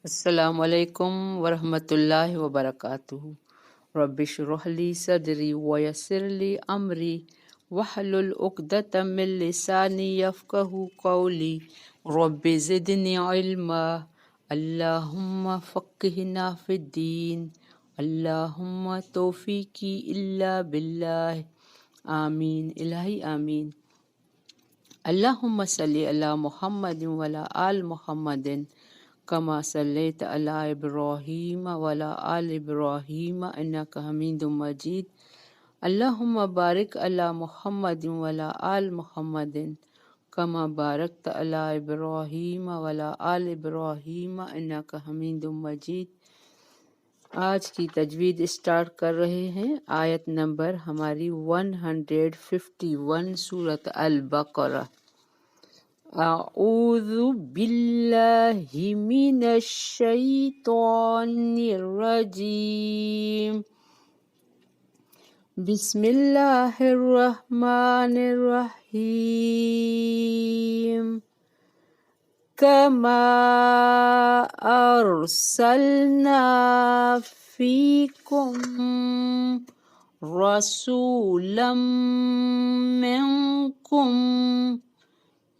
السلام علیکم ورحمۃ اللہ وبرکاتہ۔ رب اشرح لی صدری ویسر لی امری واحلل عقدۃ من لسانی یفقہوا قولی۔ رب زدنی علما، اللہم فقہنا فی الدین، اللہم توفیقی الا باللہ، آمین الہی آمین۔ اللہم صلی علی محمد وعلی آل محمد کما صلیت علی ابراہیم وعلی آل ابراہیم انک حمید مجید۔ اللہم بارک علی محمد وعلی آل محمد کما بارکت علی ابراہیم وعلی آل ابراہیم انک حمید مجید۔ آج کی تجوید اسٹارٹ کر رہے ہیں۔ آیت نمبر ہماری 151 سورۃ البقرہ۔ اعوذ باللہ من الشیطان الرجیم، بسم اللہ الرحمن الرحیم۔ کما ارسلنا فیکم رسولا منکم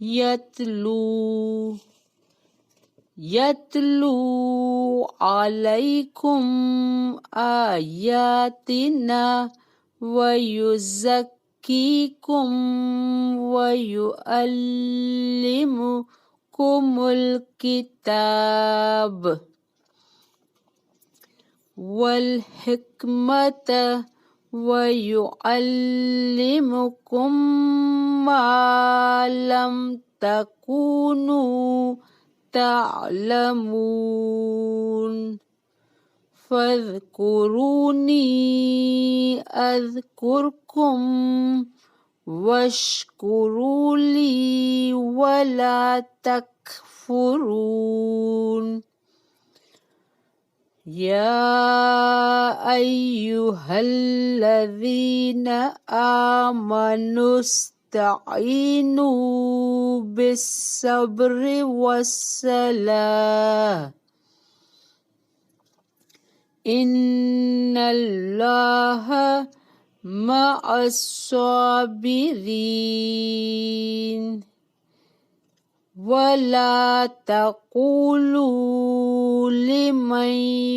یتلو علیکم آیاتنا ویزکیکم ویعلمکم الکتاب والحکمۃ ویعلمکم ما لم تکونوا تعلمون، فاذکرونی اذکرکم واشکروا لی ولا تکفرون۔ یا ایہا الذین آمنوا استعینوا بالصبر والصلاۃ ان اللہ مع الصابرین، ولا تقولوا لمن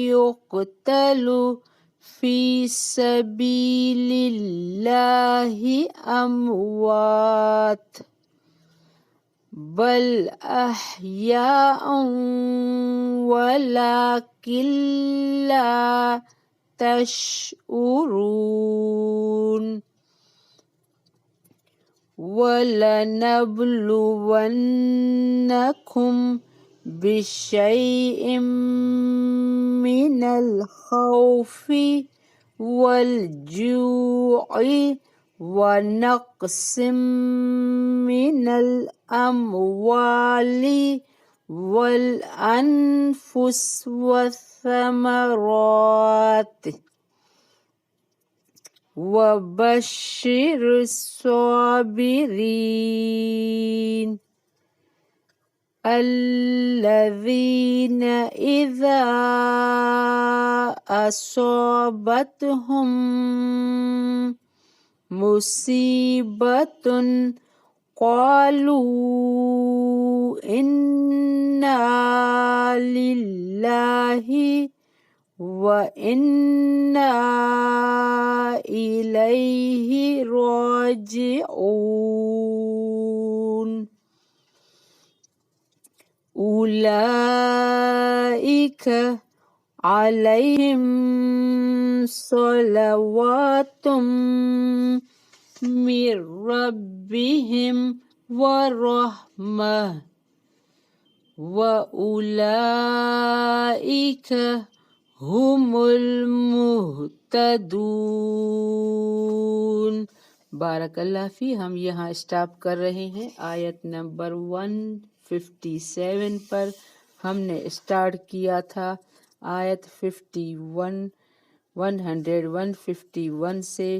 يقتل في سبيل الله أموات بل أحياء ولكن لا تشعرون۔ وَلَنَبْلُوَنَّكُمْ بِشَيْءٍ مِّنَ الْخَوْفِ وَالْجُوعِ وَنَقْصٍ مِّنَ الْأَمْوَالِ وَالْأَنفُسِ وَالثَّمَرَاتِ وَبَشِّرِ الصَّابِرِينَ الَّذِينَ إِذَا أَصَابَتْهُم مُّصِيبَةٌ قَالُوا إِنَّا لِلَّهِ وَإِنَّا إِلَيْهِ راجعون۔ أولئك عليهم صلوات من ربهم ورحمة وأولئك هم المہتدون۔ بارک اللہ فی۔ ہم یہاں اسٹاپ کر رہے ہیں۔ آیت نمبر 157 پر ہم نے اسٹارٹ کیا تھا۔ آیت 151 سے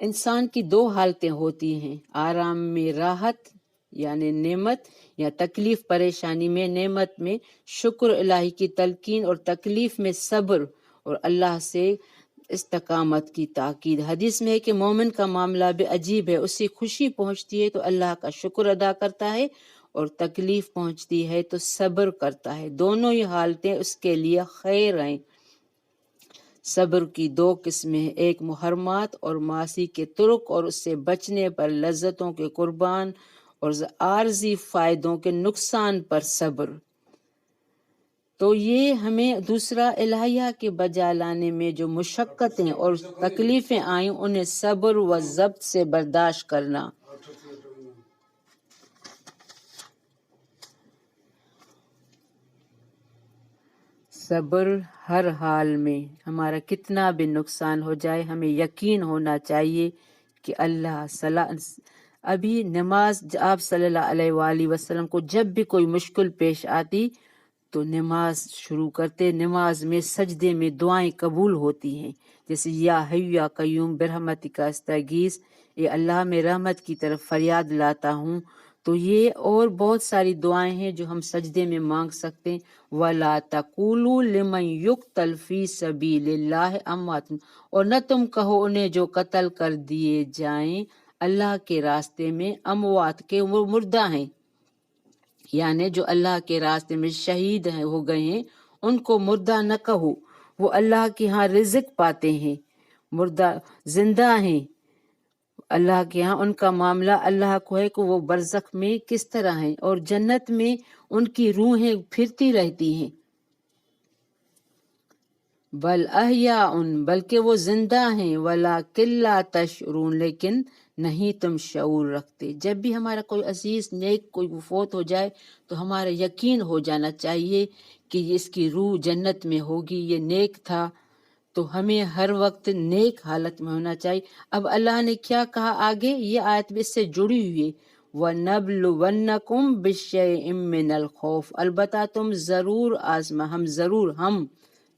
انسان کی دو حالتیں ہوتی ہیں، آرام میں راحت یعنی نعمت، یا تکلیف پریشانی میں نعمت میں شکر الہی کی تلقین، اور تکلیف میں صبر اور اللہ سے استقامت کی تاکید۔ حدیث میں ہے کہ مومن کا معاملہ بھی عجیب ہے، اسے خوشی پہنچتی ہے تو اللہ کا شکر ادا کرتا ہے، اور تکلیف پہنچتی ہے تو صبر کرتا ہے۔ دونوں ہی حالتیں اس کے لیے خیر ہیں۔ صبر کی دو قسمیں ہیں، ایک محرمات اور معاصی کے طرق اور اس سے بچنے پر لذتوں کے قربان اور عارضی فائدوں کے نقصان پر صبر۔ تو یہ ہمیں دوسرا الہیہ کے بجا لانے میں جو مشقتیں اور تکلیفیں آئیں انہیں صبر و ضبط سے برداشت کرنا۔ صبر ہر حال میں، ہمارا کتنا بھی نقصان ہو جائے ہمیں یقین ہونا چاہیے کہ اللہ ابھی نماز آپ صلی اللہ علیہ وآلہ وسلم کو جب بھی کوئی مشکل پیش آتی تو نماز شروع کرتے، نماز میں سجدے میں دعائیں قبول ہوتی ہیں، جیسے یا حی یا قیوم برحمتک استغیث، اے اللہ میں رحمت کی طرف فریاد لاتا ہوں۔ تو یہ اور بہت ساری دعائیں ہیں جو ہم سجدے میں مانگ سکتے ہیں۔ وَلَا تَقُولُوا لِمَنْ يُقْتَلْ فِي سَبِيلِ اللَّهِ أَمْوَاتٌ، اور نہ تم کہو انہیں جو قتل کر دیے جائیں اللہ کے راستے میں، اموات کے وہ مردہ ہیں، یعنی جو اللہ کے راستے میں شہید ہیں ہو گئے ہیں ان کو مردہ نہ کہو، وہ اللہ کے ہاں رزق پاتے ہیں، مردہ زندہ ہیں اللہ کے ہاں، ان کا معاملہ اللہ کو ہے کہ وہ برزخ میں کس طرح ہیں، اور جنت میں ان کی روحیں پھرتی رہتی ہیں۔ بل احیاء، بلکہ وہ زندہ ہیں، ولکن لا تشعرون، لیکن نہیں تم شعور رکھتے۔ جب بھی ہمارا کوئی عزیز نیک کوئی فوت ہو جائے تو ہمارا یقین ہو جانا چاہیے کہ اس کی روح جنت میں ہوگی، یہ نیک تھا، تو ہمیں ہر وقت نیک حالت میں ہونا چاہیے۔ اب اللہ نے کیا کہا آگے، یہ آیت بھی اس سے جڑی ہوئی ہے، وَنَبْلُوَنَّكُمْ بِشَيْءٍ مِّنَ الْخَوْفِ، البتہ تم ضرور ہم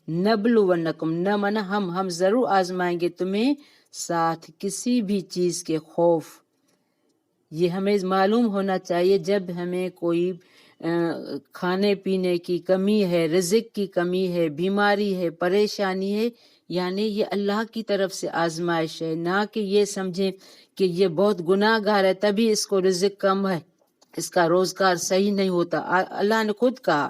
نبلونکم، نہ منا ہم ضرور آزمائیں گے تمہیں ساتھ کسی بھی چیز کے خوف۔ یہ ہمیں معلوم ہونا چاہیے جب ہمیں کوئی کھانے پینے کی کمی ہے، رزق کی کمی ہے، بیماری ہے، پریشانی ہے، یعنی یہ اللہ کی طرف سے آزمائش ہے، نہ کہ یہ سمجھیں کہ یہ بہت گناہ گار ہے تبھی اس کو رزق کم ہے، اس کا روزگار صحیح نہیں ہوتا۔ اللہ نے خود کہا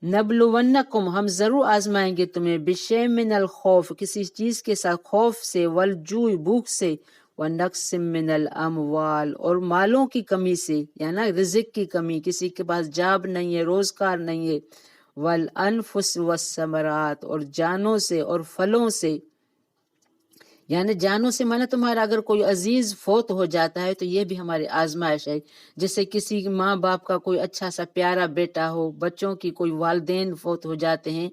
نبلونکم، ہم ضرور آزمائیں گے تمہیں، بشیء من الخوف، کسی چیز کے ساتھ خوف سے، والجوع، بھوک سے، ونقص من الاموال، اور مالوں کی کمی سے، یعنی رزق کی کمی، کسی کے پاس جاب نہیں ہے، روزگار نہیں ہے، والانفس والثمرات، اور جانوں سے اور پھلوں سے، یعنی جانوں سے مانا تمہارا اگر کوئی عزیز فوت ہو جاتا ہے تو یہ بھی ہماری آزمائش ہے، جیسے کسی ماں باپ کا کوئی اچھا سا پیارا بیٹا ہو، بچوں کی کوئی والدین فوت ہو جاتے ہیں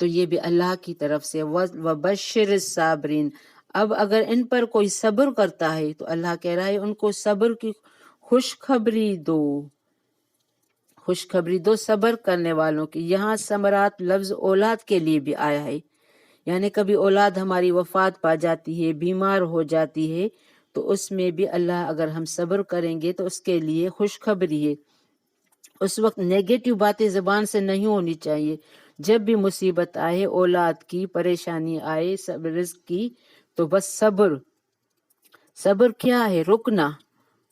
تو یہ بھی اللہ کی طرف سے۔ وَبَشِّرِ الصَّابِرِينَ، اب اگر ان پر کوئی صبر کرتا ہے تو اللہ کہہ رہا ہے ان کو صبر کی خوشخبری دو، خوشخبری دو صبر کرنے والوں کی۔ یہاں ثمرات لفظ اولاد کے لیے بھی آیا ہے، یعنی کبھی اولاد ہماری وفات پا جاتی ہے، بیمار ہو جاتی ہے، تو اس میں بھی اللہ اگر ہم صبر کریں گے تو اس کے لیے خوشخبری ہے۔ اس وقت نیگیٹو باتیں زبان سے نہیں ہونی چاہیے۔ جب بھی مصیبت آئے، اولاد کی پریشانی آئے، رزق کی، تو بس صبر کیا ہے؟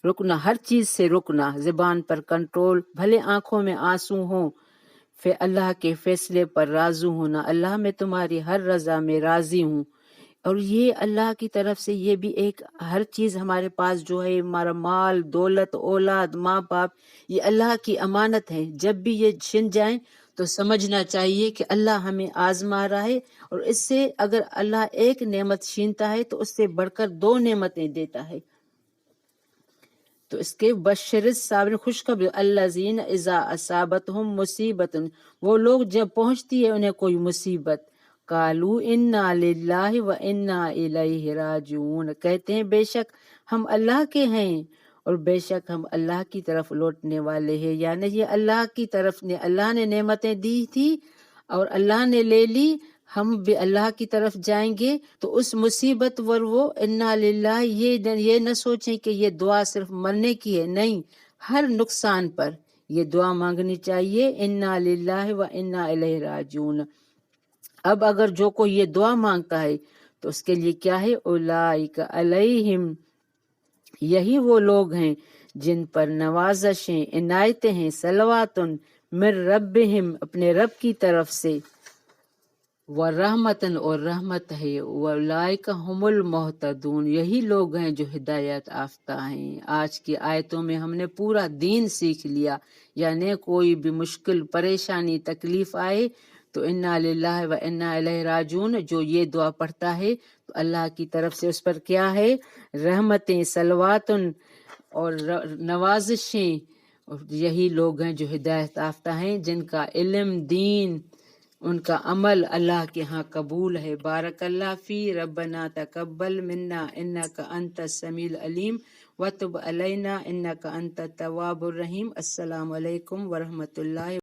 رکنا ہر چیز سے رکنا، زبان پر کنٹرول، بھلے آنکھوں میں آنسو ہوں، پھر اللہ کے فیصلے پر راضی ہونا، اللہ میں تمہاری ہر رضا میں راضی ہوں۔ اور یہ اللہ کی طرف سے یہ بھی ایک ہر چیز ہمارے پاس جو ہے، ہمارا مال، دولت، اولاد، ماں باپ، یہ اللہ کی امانت ہے۔ جب بھی یہ چھن جائیں تو سمجھنا چاہیے کہ اللہ ہمیں آزما رہا ہے، اور اس سے اگر اللہ ایک نعمت چھینتا ہے تو اس سے بڑھ کر 2 نعمتیں دیتا ہے۔ تو اس کے بشر الصابرین، خوشخبری، الذین اذا اصابتہم مصیبت، وہ لوگ جب پہنچتی ہے انہیں کوئی مصیبت، قالوا انا للہ و انا الیہ راجعون، کہتے ہیں بے شک ہم اللہ کے ہیں اور بے شک ہم اللہ کی طرف لوٹنے والے ہیں۔ یعنی یہ اللہ کی طرف نے، اللہ نے نعمتیں دی تھی اور اللہ نے لے لی، ہم بھی اللہ کی طرف جائیں گے تو اس مصیبت ور وہ انا للہ، یہ نہ سوچیں کہ یہ دعا صرف مرنے کی ہے، نہیں، ہر نقصان پر یہ دعا مانگنی چاہیے، انا للہ و انا الیہ راجعون۔ اب اگر جو کوئی یہ دعا مانگتا ہے تو اس کے لیے کیا ہے، اولئک علیہم، یہی وہ لوگ ہیں جن پر نوازشیں، عنایتیں ہیں، صلواتن من ربہم، اپنے رب کی طرف سے، ورحمتن، اور رحمت ہے، اولئک ہم المہتدون، یہی لوگ ہیں جو ہدایت یافتہ ہیں۔ آج کی آیتوں میں ہم نے پورا دین سیکھ لیا، یعنی کوئی بھی مشکل، پریشانی، تکلیف آئے تو انا للہ و انا الیہ راجعون، جو یہ دعا پڑھتا ہے تو اللہ کی طرف سے اس پر کیا ہے، رحمتیں، صلواتن اور نوازشیں، اور یہی لوگ ہیں جو ہدایت یافتہ ہیں، جن کا علم، دین، ان کا عمل اللہ کے ہاں قبول ہے۔ بارک اللہ فی، ربنا تقبل منا انک انت السمیع العلیم وتب علینا انک انت التواب الرحیم۔ السلام علیکم ورحمۃ اللہ